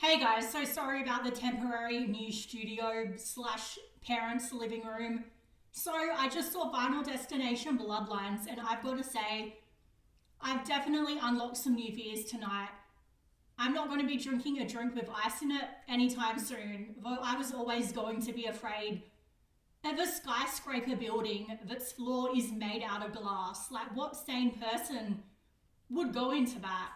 Hey guys, so sorry about the temporary new studio slash parents' living room. So I just saw Final Destination Bloodlines, and I've got to say, I've definitely unlocked some new fears tonight. I'm not going to be drinking a drink with ice in it anytime soon, though I was always going to be afraid of a skyscraper building that's floor is made out of glass. Like, what sane person would go into that?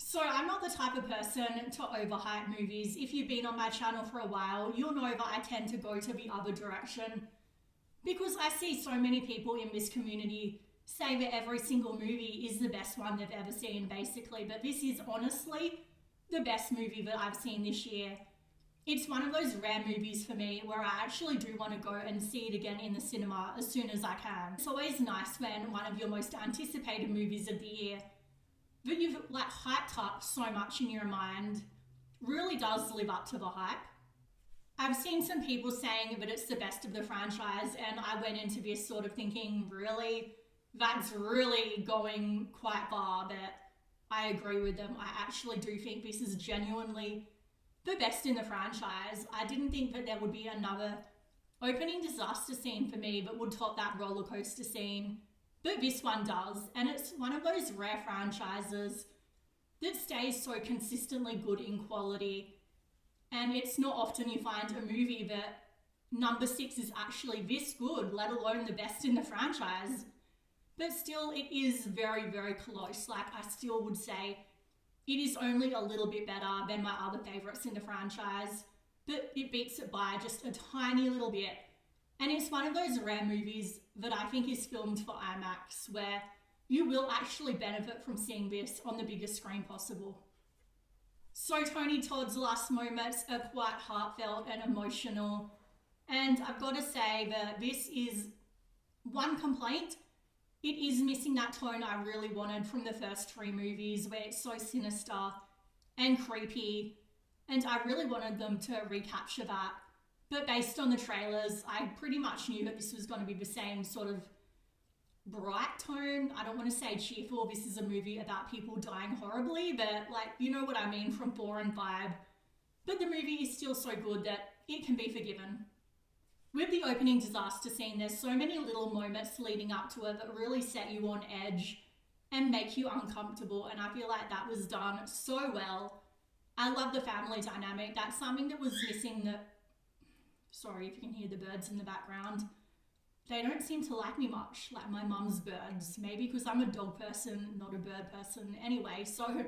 So I'm not the type of person to overhype movies. If you've been on my channel for a while, you'll know that I tend to go to the other direction because I see so many people in this community say that every single movie is the best one they've ever seen, basically. But this is honestly the best movie that I've seen this year. It's one of those rare movies for me where I actually do want to go and see it again in the cinema as soon as I can. It's always nice when one of your most anticipated movies of the year that you've like hyped up so much in your mind really does live up to the hype. I've seen some people saying that it's the best of the franchise, and I went into this sort of thinking, really? That's really going quite far, but I agree with them. I actually do think this is genuinely the best in the franchise. I didn't think that there would be another opening disaster scene for me that would top that roller coaster scene. But this one does, and it's one of those rare franchises that stays so consistently good in quality. And it's not often you find a movie that number 6 is actually this good, let alone the best in the franchise. But still, it is very, very close. Like, I still would say it is only a little bit better than my other favourites in the franchise, but it beats it by just a tiny little bit. And it's one of those rare movies that I think is filmed for IMAX, where you will actually benefit from seeing this on the biggest screen possible. So Tony Todd's last moments are quite heartfelt and emotional. And I've got to say that this is one complaint. It is missing that tone I really wanted from the first 3 movies, where it's so sinister and creepy. And I really wanted them to recapture that. But based on the trailers, I pretty much knew that this was going to be the same sort of bright tone. I don't want to say cheerful. This is a movie about people dying horribly, but like, you know what I mean from 4 and 5. But the movie is still so good that it can be forgiven. With the opening disaster scene, there's so many little moments leading up to it that really set you on edge and make you uncomfortable. And I feel like that was done so well. I love the family dynamic. That's something that was missing that... Sorry if you can hear the birds in the background. They don't seem to like me much, like my mum's birds. Maybe because I'm a dog person, not a bird person. Anyway, so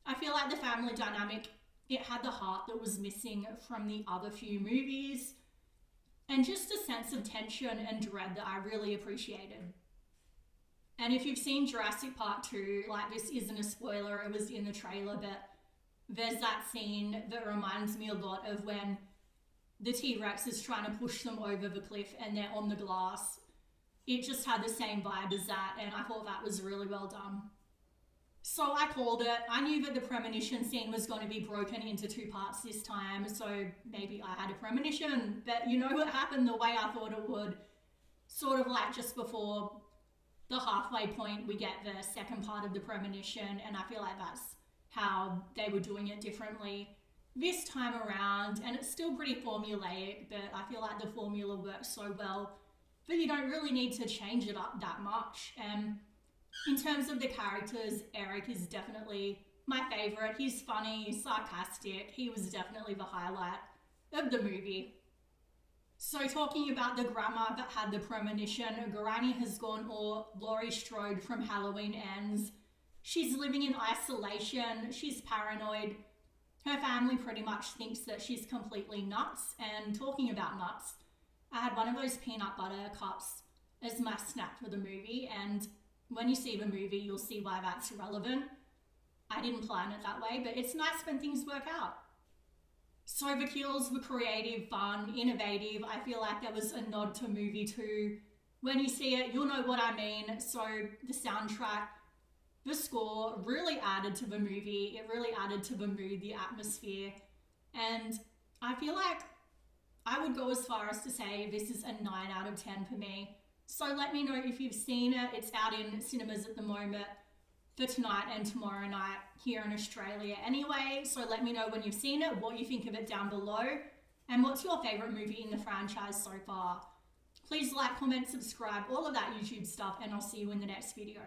I feel like the family dynamic, it had the heart that was missing from the other few movies. And just a sense of tension and dread that I really appreciated. And if you've seen Jurassic Park 2, like, this isn't a spoiler, it was in the trailer, but there's that scene that reminds me a lot of when the T-Rex is trying to push them over the cliff and they're on the glass. It just had the same vibe as that, and I thought that was really well done. So I called it. I knew that the premonition scene was going to be broken into 2 parts this time, so maybe I had a premonition, but you know what happened the way I thought it would. Sort of like just before the halfway point, we get the second part of the premonition, and I feel like that's how they were doing it differently this time around, and it's still pretty formulaic, but I feel like the formula works so well that you don't really need to change it up that much. In terms of the characters, Eric is definitely my favourite. He's funny, he's sarcastic, he was definitely the highlight of the movie. So talking about the grandma that had the premonition, Granny has gone all Laurie Strode from Halloween Ends. She's living in isolation, she's paranoid. Her family pretty much thinks that she's completely nuts. And talking about nuts, I had one of those peanut butter cups as my snack for the movie, and when you see the movie, you'll see why that's relevant. I didn't plan it that way, but it's nice when things work out. So the kills were creative, fun, innovative. I feel like there was a nod to movie 2. When you see it, you'll know what I mean. So the soundtrack, the score really added to the movie. It really added to the mood, the atmosphere. And I feel like I would go as far as to say this is a 9 out of 10 for me. So let me know if you've seen it. It's out in cinemas at the moment. for tonight and tomorrow night here in Australia anyway. So let me know when you've seen it, what you think of it down below, and what's your favourite movie in the franchise so far. Please like, comment, subscribe, all of that YouTube stuff, and I'll see you in the next video.